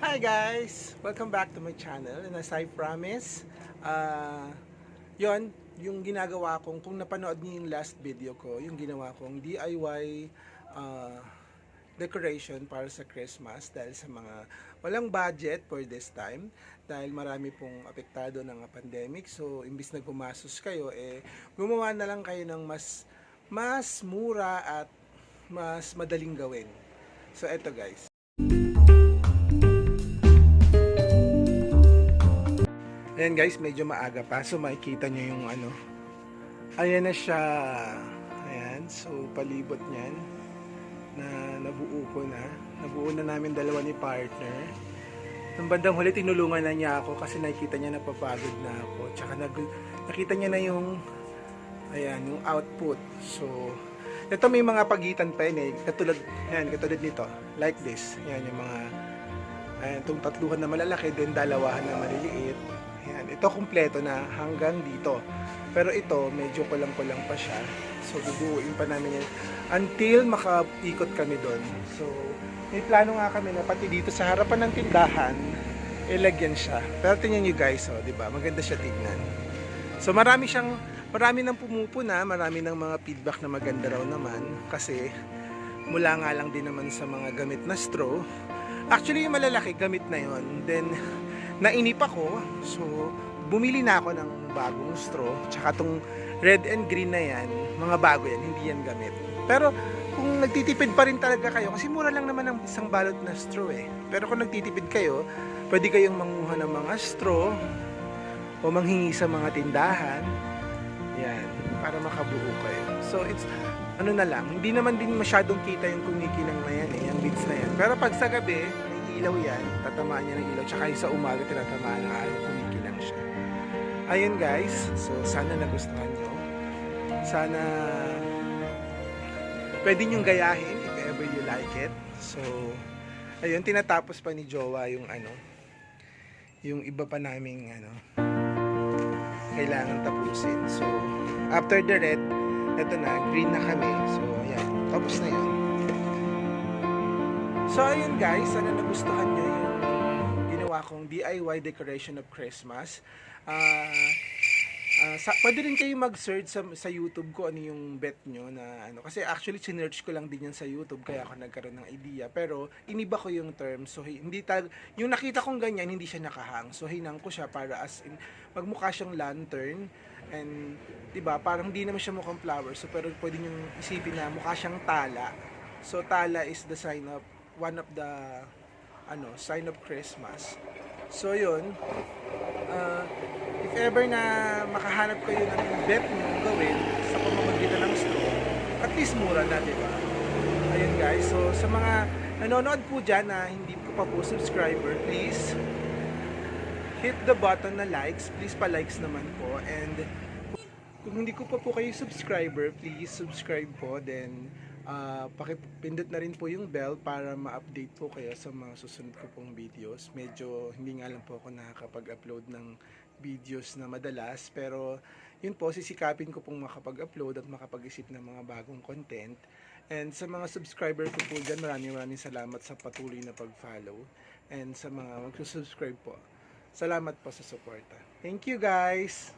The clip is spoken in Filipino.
Hi guys! Welcome back to my channel. And as I promise, yon yung ginagawa kong, kung napanood niyo yung last video ko, yung ginawa kong DIY decoration para sa Christmas dahil sa mga walang budget for this time dahil marami pong apektado ng pandemic. So, imbis na gumasos kayo, gumawa na lang kayo ng mas mura at mas madaling gawin. So, eto guys. Ayan guys, medyo maaga pa. So makikita nyo yung ano. Ayan na siya. Ayan. So palibot niyan. Nabuo ko na. Nabuo na namin dalawa ni partner. Nung bandang huli, tinulungan na niya ako kasi nakikita niya napapagod na ako. Tsaka nakita niya na yung ayan, yung output. So ito may mga pagitan pa yun katulad nito. Like this. Ayan yung mga ayan, itong tatluhan na malalaki, then dalawahan na maliliit. Ayan, ito kumpleto na hanggang dito. Pero ito, medyo kulang-kulang pa siya. So, bubuuin pa namin yan until makaikot kami doon. So, may plano nga kami na pati dito sa harapan ng tindahan, ilagyan siya. Pero tingnan nyo guys, oh, diba? Maganda siya tignan. So, marami nang pumupuna, marami ng mga feedback na maganda raw naman. Kasi, mula nga lang din naman sa mga gamit na straw. Actually, yung malalaki, gamit na yon. Then, nainip ako. So, bumili na ako ng bagong straw. Tsaka tong red and green na yan, mga bago yan, hindi yan gamit. Pero, kung nagtitipid pa rin talaga kayo, kasi mura lang naman ang isang balot na straw eh. Pero kung nagtitipid kayo, pwede kayong manguha ng mga straw o manghingi sa mga tindahan. Yan, para makabuo kayo. So, it's, ano na lang, hindi naman din masyadong kita yung kumikinang na yan eh, yung beads na yan. Pero pag sa gabi, may ilaw yan, tatamaan niya ng ilaw, tsaka yung sa umaga, tinatamaan ng araw, kumikinang siya. Ayun guys, so sana nagustuhan nyo. Sana pwede nyong gayahin if ever you like it. So, ayun, tinatapos pa ni Jowa yung ano, yung iba pa naming ano, kailangan tapusin. So, after the red, ito na, green na kami. So, ayan, tapos na yun. So, ayun guys, sana nagustuhan nyo yung ginawa kong DIY decoration of Christmas. Pwede rin kayo mag-search sa YouTube ko ano yung bet nyo na ano. Kasi actually, sinearch ko lang din yan sa YouTube kaya ako nagkaroon ng idea. Pero, iniba ko yung term. So, yung nakita kong ganyan, hindi siya nakahang. So, hinang ko siya para as in, magmukha siyang lantern. And, diba, parang hindi naman siya mukhang flower. So, pero pwede nyo isipin na mukha siyang tala. So, tala is the sign of, one of the, sign of Christmas. So, yun. If ever na makahanap kayo ng bet nyo gawin sa pamamagitan ng straw, at least mura na, diba? Ayun guys. So, sa mga nanonood po dyan na hindi ko pa po subscriber, please hit the button na likes. Please pa-likes naman po. And kung hindi ko pa po kayo subscriber, please subscribe po. Then, pakipindot na rin po yung bell para ma-update po kayo sa mga susunod ko pong videos. Medyo hindi nga lang po ako nakakapag-upload ng videos na madalas. Pero, yun po, sisikapin ko pong makapag-upload at makapag-isip ng mga bagong content. And sa mga subscriber ko po dyan, maraming salamat sa patuloy na pag-follow. And sa mga mag-subscribe po, salamat po sa suporta. Thank you guys!